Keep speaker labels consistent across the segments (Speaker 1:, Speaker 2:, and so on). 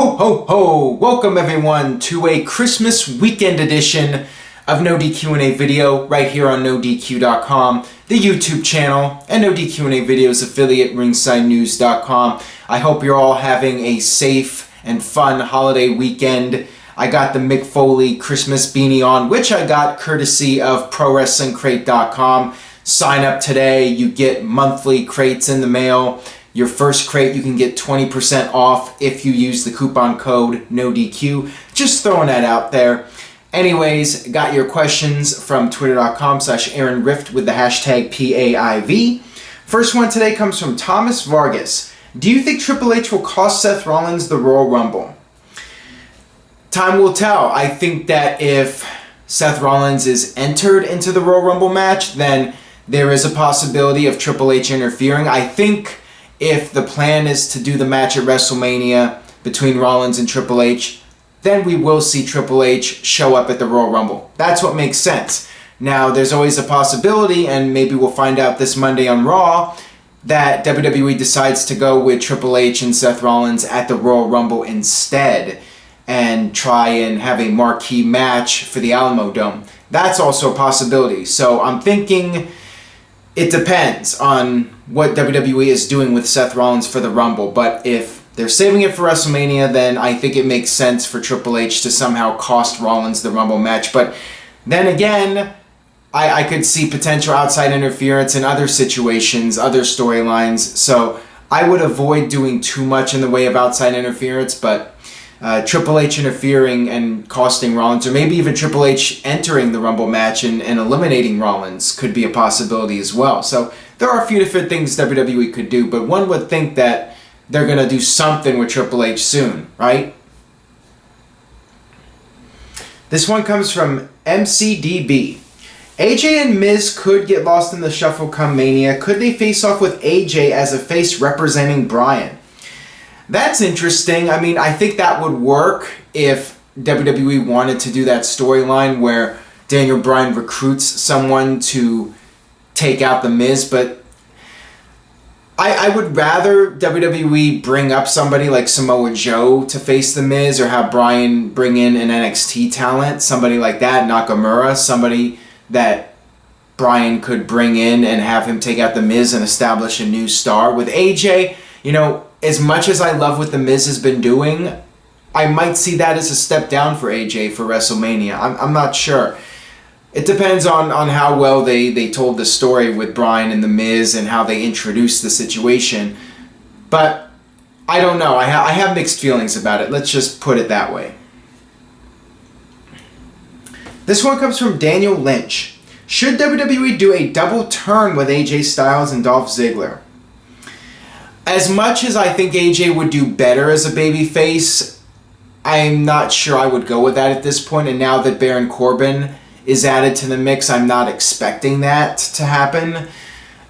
Speaker 1: Ho, ho, ho! Welcome everyone to a Christmas weekend edition of NoDQ&A video right here on NoDQ.com, the YouTube channel, and NoDQ&A videos affiliate ringsidenews.com. I hope you're all having a safe and fun holiday weekend. I got the Mick Foley Christmas beanie on, which I got courtesy of ProWrestlingCrate.com. Sign up today, you get monthly crates in the mail. Your first crate, you can get 20% off if you use the coupon code NODQ. Just throwing that out there. Anyways, got your questions from twitter.com/AaronRift with the hashtag PAIV. First one today comes from Thomas Vargas. Do you think Triple H will cost Seth Rollins the Royal Rumble? Time will tell. I think that if Seth Rollins is entered into the Royal Rumble match, then there is a possibility of Triple H interfering. I think if the plan is to do the match at WrestleMania between Rollins and Triple H, then we will see Triple H show up at the Royal Rumble. That's what makes sense. Now, there's always a possibility, and maybe we'll find out this Monday on Raw, that WWE decides to go with Triple H and Seth Rollins at the Royal Rumble instead and try and have a marquee match for the Alamo Dome. That's also a possibility. So I'm thinking it depends on what WWE is doing with Seth Rollins for the Rumble, but if they're saving it for WrestleMania, then I think it makes sense for Triple H to somehow cost Rollins the Rumble match. But then again, I could see potential outside interference in other situations, other storylines, so I would avoid doing too much in the way of outside interference, but Triple H interfering and costing Rollins, or maybe even Triple H entering the Rumble match and eliminating Rollins could be a possibility as well. So there are a few different things WWE could do, but one would think that they're going to do something with Triple H soon, right? This one comes from MCDB. AJ and Miz could get lost in the shuffle come Mania. Could they face off with AJ as a face representing Bryan? That's interesting. I mean, I think that would work if WWE wanted to do that storyline where Daniel Bryan recruits someone to take out The Miz, but I would rather WWE bring up somebody like Samoa Joe to face The Miz, or have Bryan bring in an NXT talent, somebody like that, Nakamura, somebody that Bryan could bring in and have him take out The Miz and establish a new star. With AJ, you know, as much as I love what The Miz has been doing, I might see that as a step down for AJ for WrestleMania. I'm not sure. It depends on how well they told the story with Bryan and The Miz and how they introduced the situation. But I don't know. I have mixed feelings about it. Let's just put it that way. This one comes from Daniel Lynch. Should WWE do a double turn with AJ Styles and Dolph Ziggler? As much as I think AJ would do better as a babyface, I'm not sure I would go with that at this point. And now that Baron Corbin is added to the mix, I'm not expecting that to happen.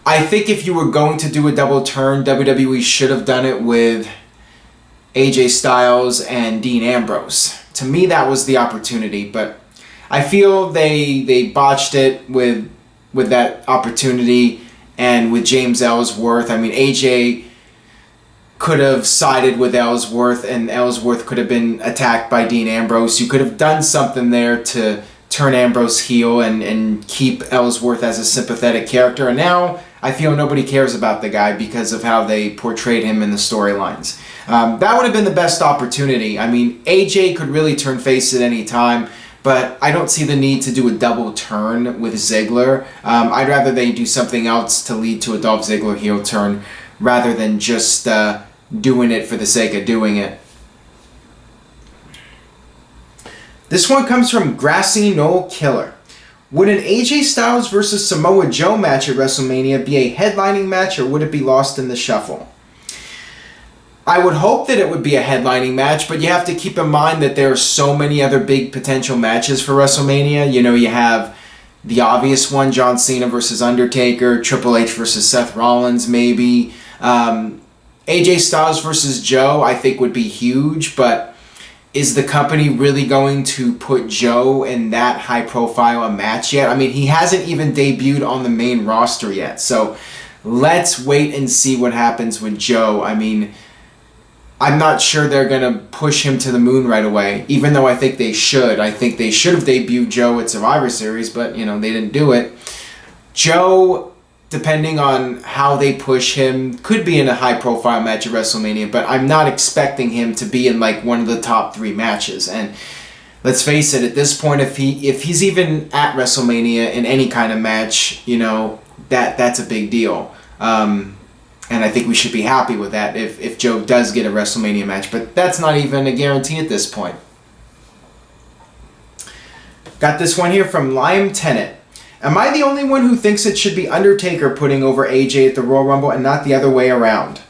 Speaker 1: I think if you were going to do a double turn, WWE should have done it with AJ Styles and Dean Ambrose. To me, that was the opportunity, but I feel they botched it with that opportunity and with James Ellsworth. I mean, AJ could have sided with Ellsworth, and Ellsworth could have been attacked by Dean Ambrose. You could have done something there to turn Ambrose heel and keep Ellsworth as a sympathetic character. And now I feel nobody cares about the guy because of how they portrayed him in the storylines. That would have been the best opportunity. I mean, AJ could really turn face at any time, but I don't see the need to do a double turn with Ziggler. I'd rather they do something else to lead to a Dolph Ziggler heel turn rather than just doing it for the sake of doing it. This one comes from Grassy Knoll Killer. Would an AJ Styles versus Samoa Joe match at WrestleMania be a headlining match, or would it be lost in the shuffle? I would hope that it would be a headlining match, but you have to keep in mind that there are so many other big potential matches for WrestleMania. You know, you have the obvious one, John Cena versus Undertaker, Triple H versus Seth Rollins maybe. AJ Styles versus Joe I think would be huge, but is the company really going to put Joe in that high profile a match yet? I mean, he hasn't even debuted on the main roster yet, so let's wait and see what happens with Joe. I mean, I'm not sure they're going to push him to the moon right away, even though I think they should. I think they should have debuted Joe at Survivor Series, but, you know, they didn't do it. Joe, depending on how they push him, could be in a high-profile match at WrestleMania, but I'm not expecting him to be in, like, one of the top 3 matches. And let's face it, at this point, if he's even at WrestleMania in any kind of match, you know, that's a big deal. And I think we should be happy with that if Joe does get a WrestleMania match. But that's not even a guarantee at this point. Got this one here from Lime Tennant. Am I the only one who thinks it should be Undertaker putting over AJ at the Royal Rumble and not the other way around?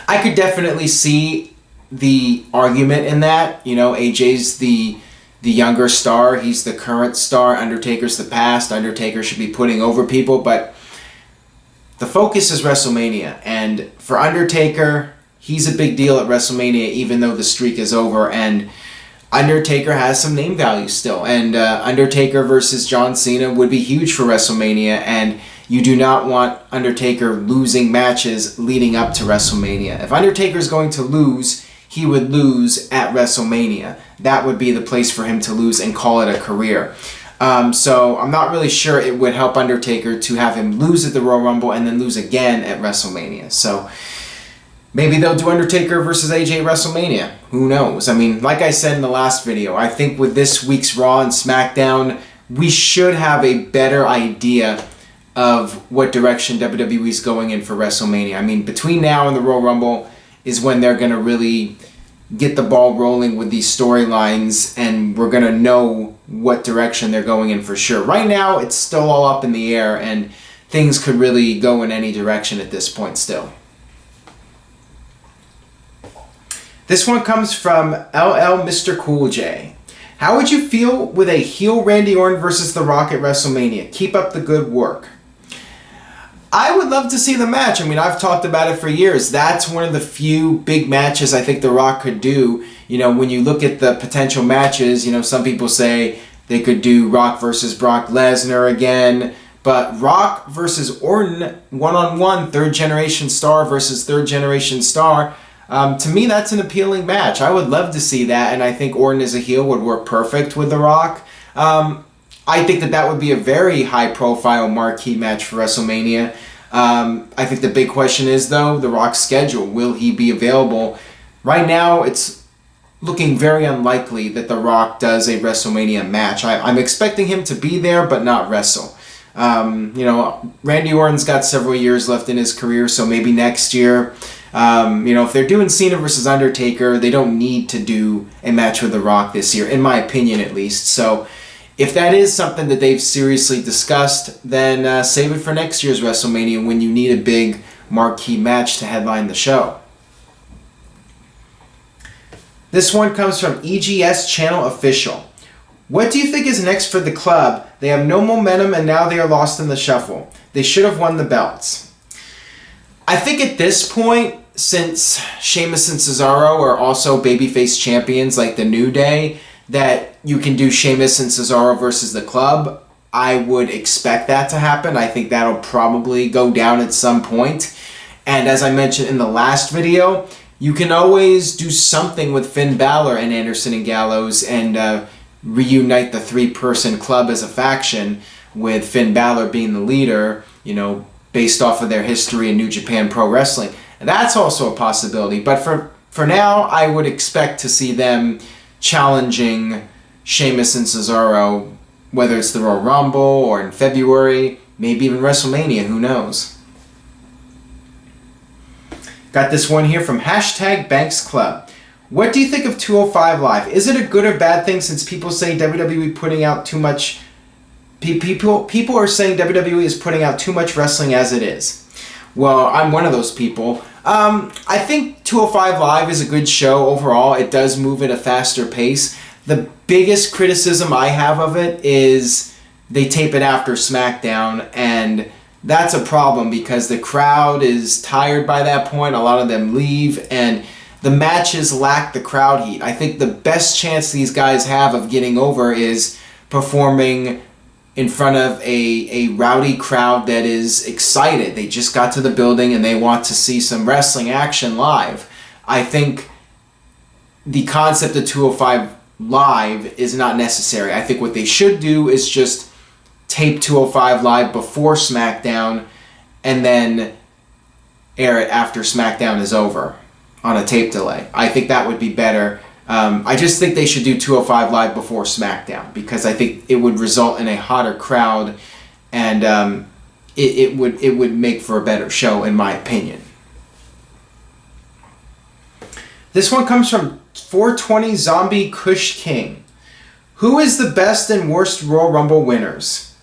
Speaker 1: I could definitely see the argument in that. You know, AJ's the younger star. He's the current star. Undertaker's the past. Undertaker should be putting over people, but the focus is WrestleMania, and for Undertaker, he's a big deal at WrestleMania, even though the streak is over, and Undertaker has some name value still, and Undertaker versus John Cena would be huge for WrestleMania, and you do not want Undertaker losing matches leading up to WrestleMania. If Undertaker's going to lose, he would lose at WrestleMania. That would be the place for him to lose and call it a career. So I'm not really sure it would help Undertaker to have him lose at the Royal Rumble and then lose again at WrestleMania. So maybe they'll do Undertaker versus AJ at WrestleMania. Who knows? I mean, like I said in the last video, I think with this week's Raw and SmackDown, we should have a better idea of what direction WWE is going in for WrestleMania. I mean, between now and the Royal Rumble is when they're going to really get the ball rolling with these storylines, and we're going to know what direction they're going in for sure. Right now, it's still all up in the air, and things could really go in any direction at this point still. This one comes from LL Mr. Cool J. How would you feel with a heel Randy Orton versus The Rock at WrestleMania? Keep up the good work. I would love to see the match. I mean, I've talked about it for years. That's one of the few big matches I think The Rock could do. You know, when you look at the potential matches, you know, some people say they could do Rock versus Brock Lesnar again. But Rock versus Orton, one-on-one, third-generation star versus third-generation star, to me, that's an appealing match. I would love to see that, and I think Orton as a heel would work perfect with The Rock. I think that would be a very high-profile marquee match for WrestleMania. I think the big question is, though, The Rock's schedule. Will he be available? Right now, it's looking very unlikely that The Rock does a WrestleMania match. I'm expecting him to be there, but not wrestle. You know, Randy Orton's got several years left in his career, so maybe next year. You know, if they're doing Cena versus Undertaker, they don't need to do a match with The Rock this year, in my opinion at least. So if that is something that they've seriously discussed, then save it for next year's WrestleMania when you need a big marquee match to headline the show. This one comes from EGS Channel Official. What do you think is next for the club? They have no momentum and now they are lost in the shuffle. They should have won the belts. I think at this point, since Sheamus and Cesaro are also babyface champions like the New Day, that you can do Sheamus and Cesaro versus the club. I would expect that to happen. I think that'll probably go down at some point. And as I mentioned in the last video, you can always do something with Finn Balor and Anderson and Gallows and reunite the 3-person club as a faction, with Finn Balor being the leader, you know, based off of their history in New Japan Pro Wrestling. And that's also a possibility. But for now, I would expect to see them challenging Sheamus and Cesaro, whether it's the Royal Rumble or in February, maybe even WrestleMania, who knows. Got this one here from #Banks Club. What do you think of 205 Live? Is it a good or bad thing, since people say WWE putting out too much... People are saying WWE is putting out too much wrestling as it is. Well, I'm one of those people. I think 205 Live is a good show overall. It does move at a faster pace. The biggest criticism I have of it is they tape it after SmackDown, and that's a problem because the crowd is tired by that point. A lot of them leave, and the matches lack the crowd heat. I think the best chance these guys have of getting over is performing in front of a rowdy crowd that is excited. They just got to the building and they want to see some wrestling action live. I think the concept of 205 Live is not necessary. I think what they should do is just tape 205 Live before SmackDown and then air it after SmackDown is over on a tape delay. I think that would be better. I just think they should do 205 Live before SmackDown because I think it would result in a hotter crowd and it would make for a better show in my opinion. This one comes from 420 Zombie Kush King. Who is the best and worst Royal Rumble winners?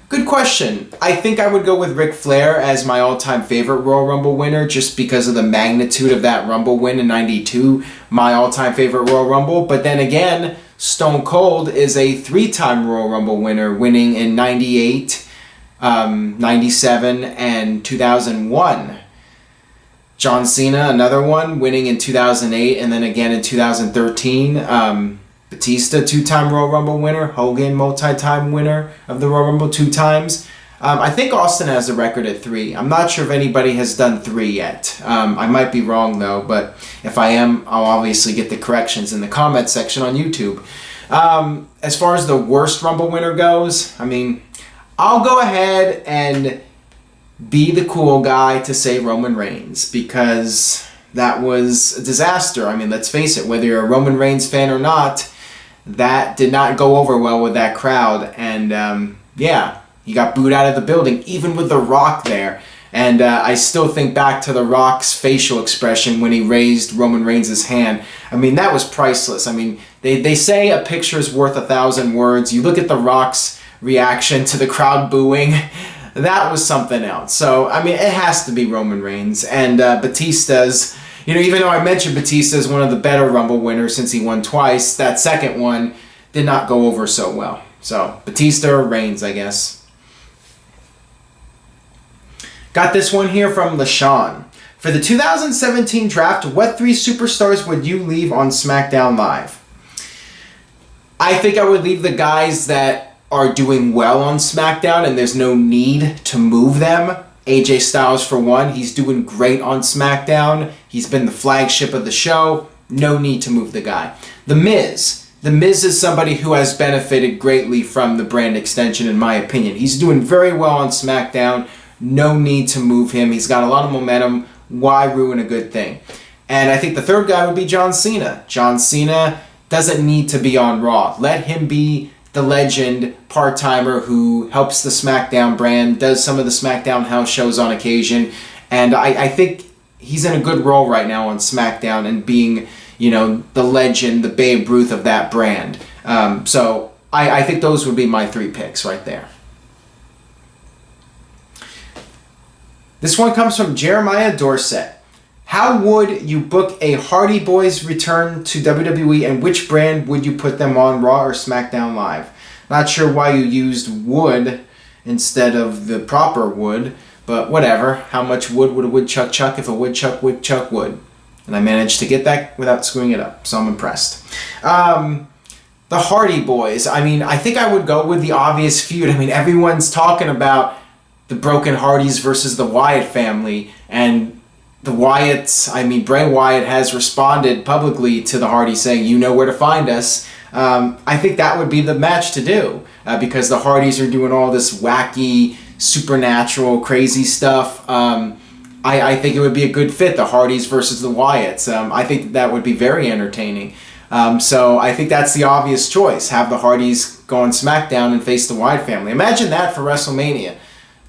Speaker 1: Good question. I think I would go with Ric Flair as my all-time favorite Royal Rumble winner just because of the magnitude of that Rumble win in '92, my all-time favorite Royal Rumble. But then again, Stone Cold is a 3-time Royal Rumble winner, winning in '98, '97, and 2001. John Cena, another one, winning in 2008 and then again in 2013. Batista, 2-time Royal Rumble winner. Hogan, multi-time winner of the Royal Rumble 2 times. I think Austin has the record at 3. I'm not sure if anybody has done 3 yet. I might be wrong though, but if I am, I'll obviously get the corrections in the comment section on YouTube. As far as the worst Rumble winner goes, I mean, I'll go ahead and be the cool guy to say Roman Reigns because that was a disaster. I mean, let's face it, whether you're a Roman Reigns fan or not, that did not go over well with that crowd. And yeah, he got booed out of the building, even with The Rock there. And I still think back to The Rock's facial expression when he raised Roman Reigns' hand. I mean, that was priceless. I mean, they say a picture's worth 1,000 words. You look at The Rock's reaction to the crowd booing, that was something else. So, I mean, it has to be Roman Reigns. And Batista's, you know, even though I mentioned Batista as one of the better Rumble winners since he won twice, that second one did not go over so well. So, Batista or Reigns, I guess. Got this one here from LaShawn. For the 2017 draft, what 3 superstars would you leave on SmackDown Live? I think I would leave the guys that are doing well on SmackDown and there's no need to move them. AJ Styles for one, he's doing great on SmackDown. He's been the flagship of the show. No need to move the guy. The Miz. The Miz is somebody who has benefited greatly from the brand extension in my opinion. He's doing very well on SmackDown. No need to move him. He's got a lot of momentum. Why ruin a good thing? And I think the third guy would be John Cena. John Cena doesn't need to be on Raw. Let him be the legend part-timer who helps the SmackDown brand, does some of the SmackDown house shows on occasion, and I think he's in a good role right now on SmackDown and being, you know, the legend, the Babe Ruth of that brand. So I think those would be my 3 picks right there. This one comes from Jeremiah Dorset. How would you book a Hardy Boys return to WWE and which brand would you put them on, Raw or SmackDown Live? Not sure why you used wood instead of the proper wood, but whatever. How much wood would a woodchuck chuck if a woodchuck would chuck wood? And I managed to get that without screwing it up, so I'm impressed. The Hardy Boys, I mean, I think I would go with the obvious feud. I mean, everyone's talking about the Broken Hardys versus the Wyatt family, and the Wyatts, I mean, Bray Wyatt has responded publicly to the Hardys saying, you know where to find us. I think that would be the match to do because the Hardys are doing all this wacky, supernatural, crazy stuff. I think it would be a good fit, the Hardys versus the Wyatts. I think that would be very entertaining. So I think that's the obvious choice. Have the Hardys go on SmackDown and face the Wyatt family. Imagine that for WrestleMania.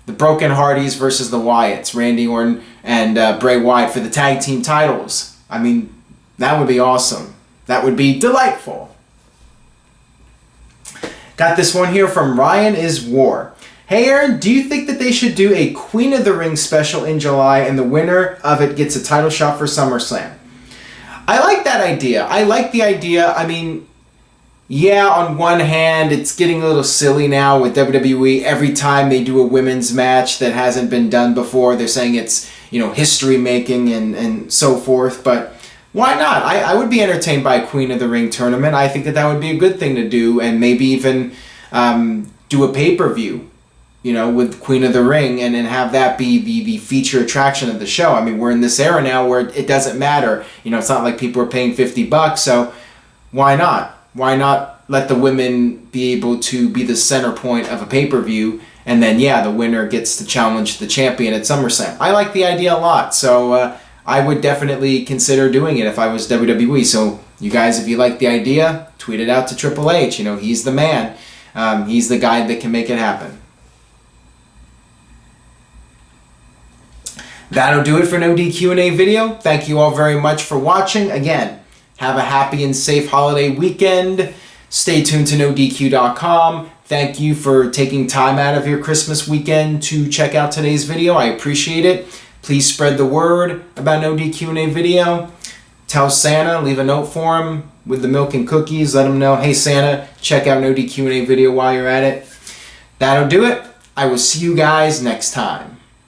Speaker 1: The Broken Hardys versus the Wyatts, Randy Orton and Bray Wyatt for the tag team titles. I mean, that would be awesome. That would be delightful. Got this one here from Ryan is War. Hey Aaron, do you think that they should do a Queen of the Ring special in July and the winner of it gets a title shot for SummerSlam? I like that idea. I like the idea. I mean, yeah, on one hand, it's getting a little silly now with WWE. Every time they do a women's match that hasn't been done before, they're saying it's, you know, history making and so forth. But why not? I would be entertained by a Queen of the Ring tournament. I think that would be a good thing to do, and maybe even do a pay-per-view you know, with Queen of the Ring, and then have that be the feature attraction of the show. I mean, we're in this era now where it doesn't matter. You know, it's not like people are paying $50, so why not? Why not let the women be able to be the center point of a pay-per-view, and then, yeah, the winner gets to challenge the champion at SummerSlam. I like the idea a lot, so I would definitely consider doing it if I was WWE. So you guys, if you like the idea, tweet it out to Triple H. You know, he's the man. He's the guy that can make it happen. That'll do it for NoDQ&A video. Thank you all very much for watching. Again, have a happy and safe holiday weekend. Stay tuned to NoDQ.com. Thank you for taking time out of your Christmas weekend to check out today's video. I appreciate it. Please spread the word about NoDQ&A video. Tell Santa, leave a note for him with the milk and cookies. Let him know, hey Santa, check out NoDQ&A video while you're at it. That'll do it. I will see you guys next time.